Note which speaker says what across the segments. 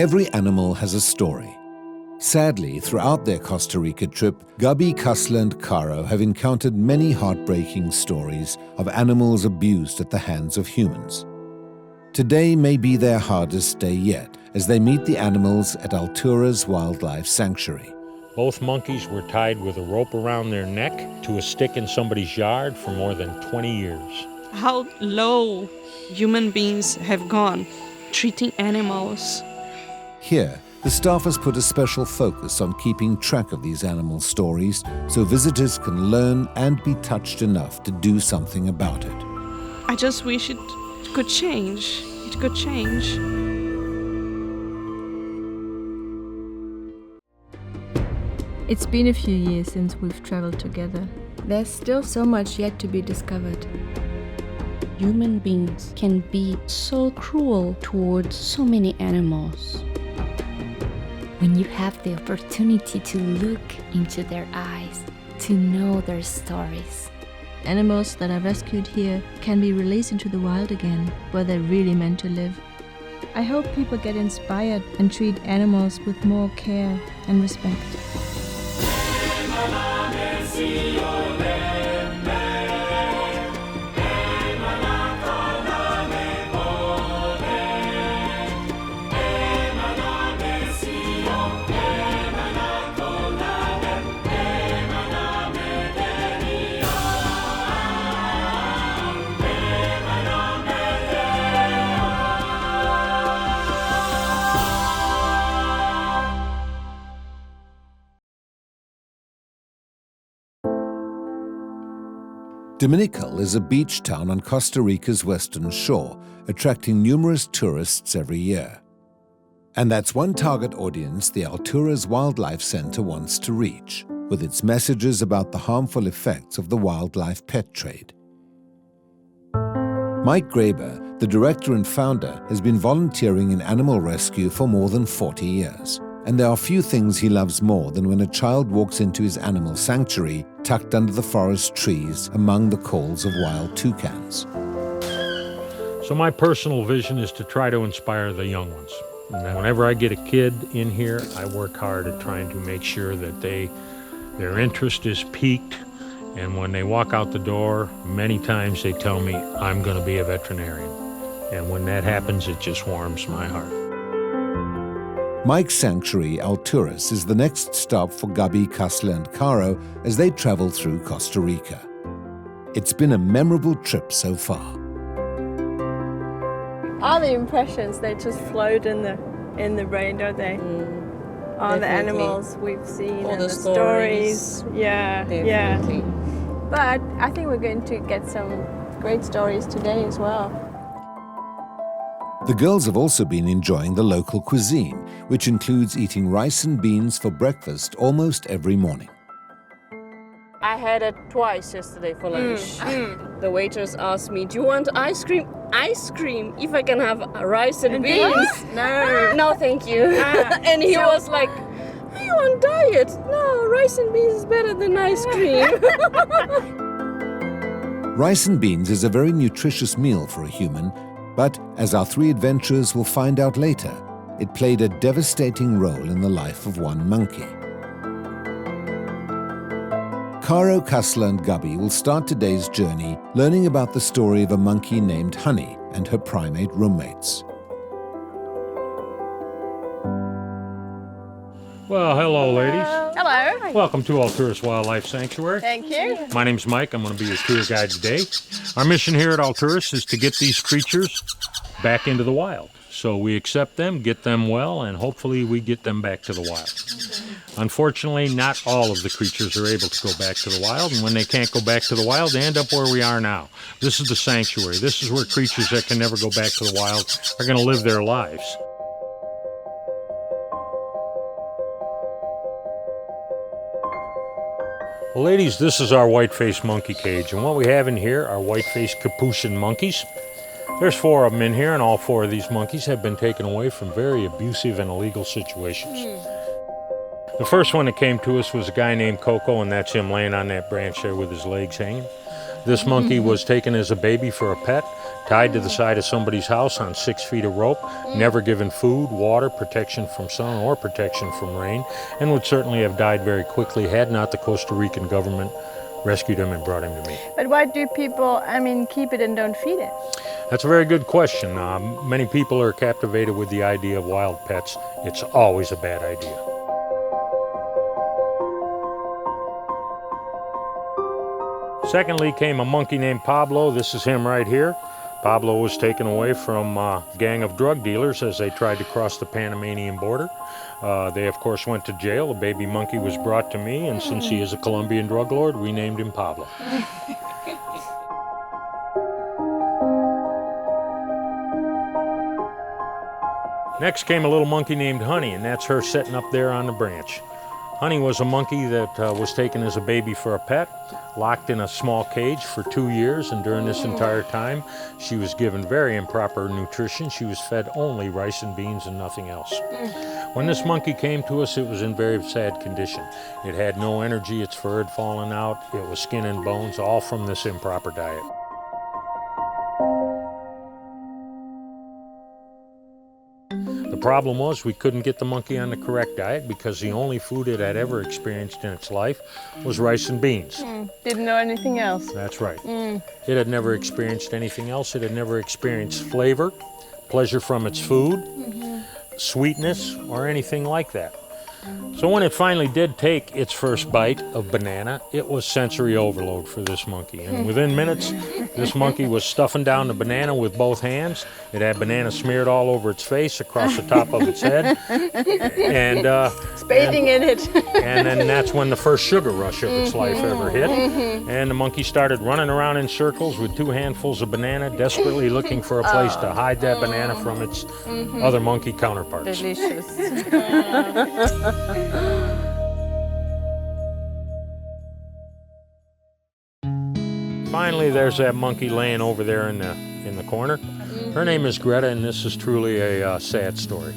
Speaker 1: Every animal has a story. Sadly, throughout their Costa Rica trip, Gabi, Kasla, and Caro have encountered many heartbreaking stories of animals abused at the hands of humans. Today may be their hardest day yet, as they meet the animals at Alturas Wildlife Sanctuary.
Speaker 2: Both monkeys were tied with a rope around their neck to a stick in somebody's yard for more than 20 years.
Speaker 3: How low human beings have gone treating animals.
Speaker 1: Here, the staff has put a special focus on keeping track of these animal stories so visitors can learn and be touched enough to do something about it.
Speaker 3: I just wish it could change. It could change.
Speaker 4: It's been a few years since we've traveled together. There's still so much yet to be discovered.
Speaker 5: Human beings can be so cruel towards so many animals.
Speaker 6: When you have the opportunity to look into their eyes, to know their stories.
Speaker 4: Animals that are rescued here can be released into the wild again, where they're really meant to live. I hope people get inspired and treat animals with more care and respect.
Speaker 1: Dominical is a beach town on Costa Rica's western shore, attracting numerous tourists every year. And that's one target audience the Alturas Wildlife Center wants to reach, with its messages about the harmful effects of the wildlife pet trade. Mike Graber, the director and founder, has been volunteering in animal rescue for more than 40 years. And there are few things he loves more than when a child walks into his animal sanctuary tucked under the forest trees among the calls of wild toucans.
Speaker 2: So my personal vision is to try to inspire the young ones. And whenever I get a kid in here, I work hard at trying to make sure that their interest is piqued. And when they walk out the door, many times they tell me, I'm going to be a veterinarian. And when that happens, it just warms my heart.
Speaker 1: Mike's sanctuary, Alturas, is the next stop for Gabi, Kasla, and Caro as they travel through Costa Rica. It's been a memorable trip so far.
Speaker 7: All the impressions, they just float in the rain, don't they? All
Speaker 5: Definitely.
Speaker 7: the animals we've seen
Speaker 5: All
Speaker 7: and
Speaker 5: the
Speaker 7: the stories. Yeah,
Speaker 5: Definitely.
Speaker 7: yeah. But I think we're going to get some great stories today as well.
Speaker 1: The girls have also been enjoying the local cuisine, which includes eating rice and beans for breakfast almost every morning.
Speaker 5: I had it twice yesterday for lunch. The waitress asked me, do you want ice cream? Ice cream, if I can have rice and beans.
Speaker 7: No.
Speaker 5: No, thank you. And he was like, are you on diet? No, rice and beans is better than ice cream.
Speaker 1: Rice and beans is a very nutritious meal for a human, but as our three adventurers will find out later, it played a devastating role in the life of one monkey. Caro, Kasla, and Gabi will start today's journey learning about the story of a monkey named Honey and her primate roommates.
Speaker 2: Well, hello, ladies.
Speaker 7: Hello.
Speaker 2: Welcome to Alturas Wildlife Sanctuary.
Speaker 7: Thank you.
Speaker 2: My name's Mike. I'm going to be your tour guide today. Our mission here at Alturas is to get these creatures back into the wild. So we accept them, get them well, and hopefully we get them back to the wild. Unfortunately, not all of the creatures are able to go back to the wild, and when they can't go back to the wild, they end up where we are now. This is the sanctuary. This is where creatures that can never go back to the wild are going to live their lives. Well, ladies, this is our white-faced monkey cage, and what we have in here are white-faced capuchin monkeys. There's 4 of them in here, and all 4 of these monkeys have been taken away from very abusive and illegal situations. The first one that came to us was a guy named Coco, and that's him laying on that branch there with his legs hanging. This monkey was taken as a baby for a pet, tied to the side of somebody's house on 6 feet of rope, never given food, water, protection from sun, or protection from rain, and would certainly have died very quickly had not the Costa Rican government rescued him and brought him to me.
Speaker 7: But why do people, keep it and don't feed it?
Speaker 2: That's a very good question. Many people are captivated with the idea of wild pets. It's always a bad idea. Secondly came a monkey named Pablo. This is him right here. Pablo was taken away from a gang of drug dealers as they tried to cross the Panamanian border. They, of course, went to jail. A baby monkey was brought to me, and since he is a Colombian drug lord, we named him Pablo. Next came a little monkey named Honey, and that's her sitting up there on the branch. Honey was a monkey that was taken as a baby for a pet, locked in a small cage for 2 years, and during this entire time, she was given very improper nutrition. She was fed only rice and beans and nothing else. When this monkey came to us, it was in very sad condition. It had no energy, its fur had fallen out, it was skin and bones, all from this improper diet. The problem was we couldn't get the monkey on the correct diet because the only food it had ever experienced in its life was rice and beans.
Speaker 7: Didn't know anything else.
Speaker 2: That's right. It had never experienced anything else. It had never experienced flavor, pleasure from its food, sweetness, or anything like that. So when it finally did take its first bite of banana, it was sensory overload for this monkey. And within minutes, this monkey was stuffing down the banana with both hands. It had banana smeared all over its face, across the top of its head. And
Speaker 7: Bathing in it.
Speaker 2: and then that's when the first sugar rush of its life ever hit. And the monkey started running around in circles with 2 handfuls of banana, desperately looking for a place to hide that banana from its other monkey counterparts.
Speaker 7: Delicious.
Speaker 2: Finally, there's that monkey laying over there in the corner. Her name is Greta, and this is truly a sad story.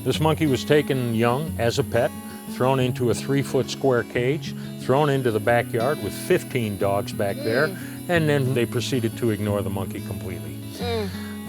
Speaker 2: This monkey was taken young as a pet, thrown into a 3-foot square cage, thrown into the backyard with 15 dogs back there, and then they proceeded to ignore the monkey completely.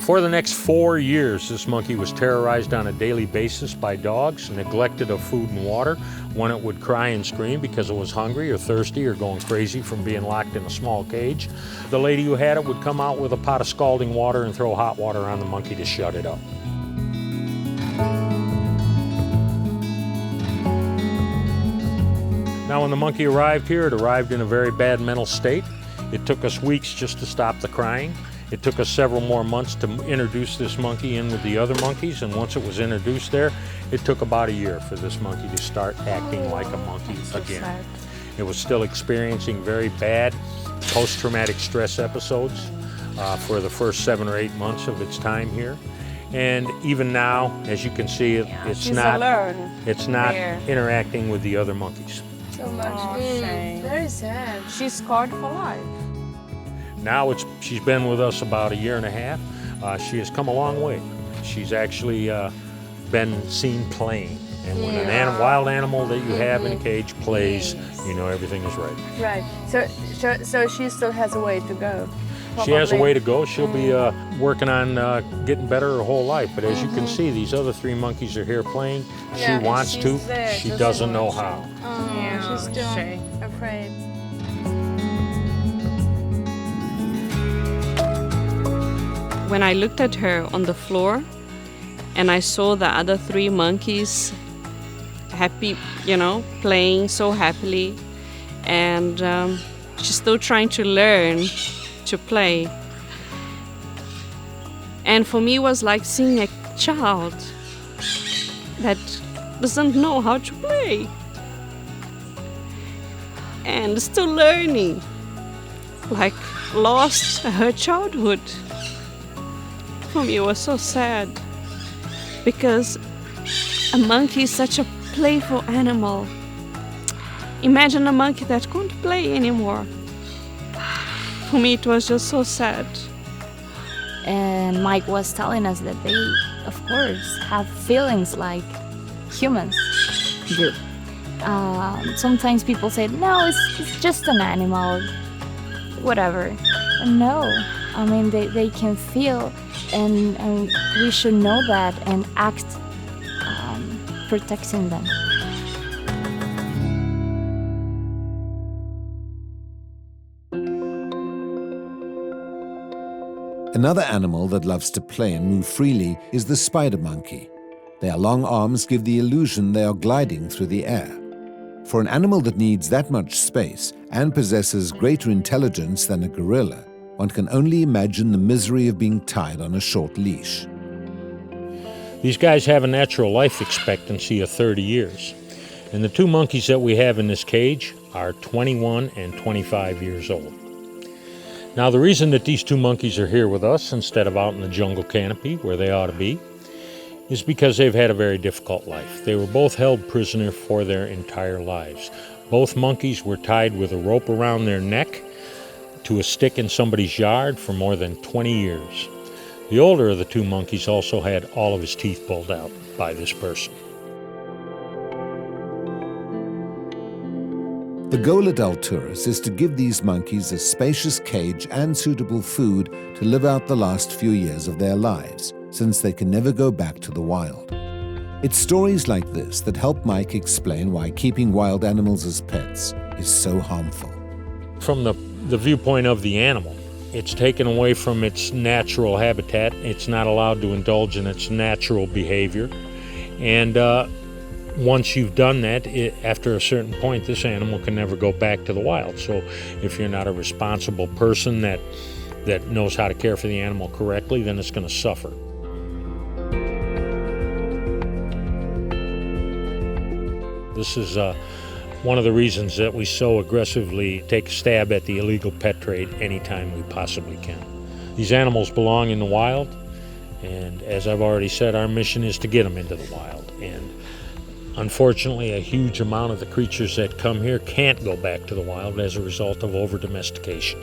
Speaker 2: For the next 4 years, this monkey was terrorized on a daily basis by dogs, neglected of food and water, when it would cry and scream because it was hungry or thirsty or going crazy from being locked in a small cage. The lady who had it would come out with a pot of scalding water and throw hot water on the monkey to shut it up. Now, when the monkey arrived here, it arrived in a very bad mental state. It took us weeks just to stop the crying. It took us several more months to introduce this monkey in with the other monkeys, and once it was introduced there, it took about a year for this monkey to start acting like a monkey again.
Speaker 7: Sad.
Speaker 2: It was still experiencing very bad post-traumatic stress episodes for the first 7 or 8 months of its time here. And even now, as you can see, it's not interacting with the other monkeys.
Speaker 7: So much shame.
Speaker 5: Very sad. She's scarred for life.
Speaker 2: Now she's been with us about a year and a half. She has come a long way. She's actually been seen playing. And when a wild animal that you have in a cage plays, you know everything is right.
Speaker 7: Right. So she still has a way to go.
Speaker 2: She has a way to go. She'll be working on getting better her whole life. But as you can see, these other 3 monkeys are here playing. She wants to. She doesn't know how.
Speaker 7: She's still afraid.
Speaker 3: When I looked at her on the floor and I saw the other 3 monkeys happy, playing so happily, and she's still trying to learn to play. And for me, it was like seeing a child that doesn't know how to play and still learning, like lost her childhood. For me, it was so sad because a monkey is such a playful animal. Imagine a monkey that can't play anymore. For me, it was just so sad.
Speaker 6: And Mike was telling us that they, of course, have feelings like humans do. Sometimes people say, no, it's just an animal, whatever. No, I mean, they can feel, and we should know that and act protecting them.
Speaker 1: Another animal that loves to play and move freely is the spider monkey. Their long arms give the illusion they are gliding through the air. For an animal that needs that much space and possesses greater intelligence than a gorilla, one can only imagine the misery of being tied on a short leash.
Speaker 2: These guys have a natural life expectancy of 30 years. And the two monkeys that we have in this cage are 21 and 25 years old. Now, the reason that these two monkeys are here with us instead of out in the jungle canopy where they ought to be is because they've had a very difficult life. They were both held prisoner for their entire lives. Both monkeys were tied with a rope around their neck to a stick in somebody's yard for more than 20 years. The older of the two monkeys also had all of his teeth pulled out by this person.
Speaker 1: The goal at Alturas is to give these monkeys a spacious cage and suitable food to live out the last few years of their lives, since they can never go back to the wild. It's stories like this that help Mike explain why keeping wild animals as pets is so harmful.
Speaker 2: From the viewpoint of the animal, it's taken away from its natural habitat. It's not allowed to indulge in its natural behavior. And once you've done that, after a certain point, this animal can never go back to the wild. So if you're not a responsible person that knows how to care for the animal correctly, then it's going to suffer. This is one of the reasons that we so aggressively take a stab at the illegal pet trade anytime we possibly can. These animals belong in the wild, and as I've already said, our mission is to get them into the wild. And unfortunately, a huge amount of the creatures that come here can't go back to the wild as a result of over-domestication.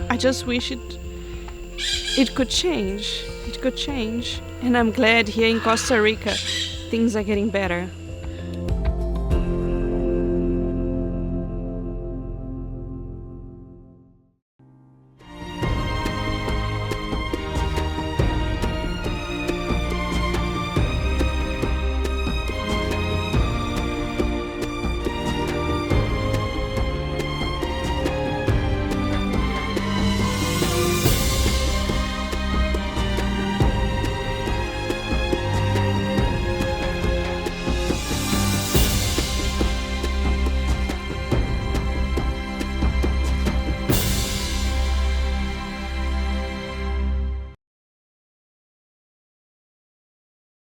Speaker 3: I just wish it could change. It could change. And I'm glad here in Costa Rica, things are getting better.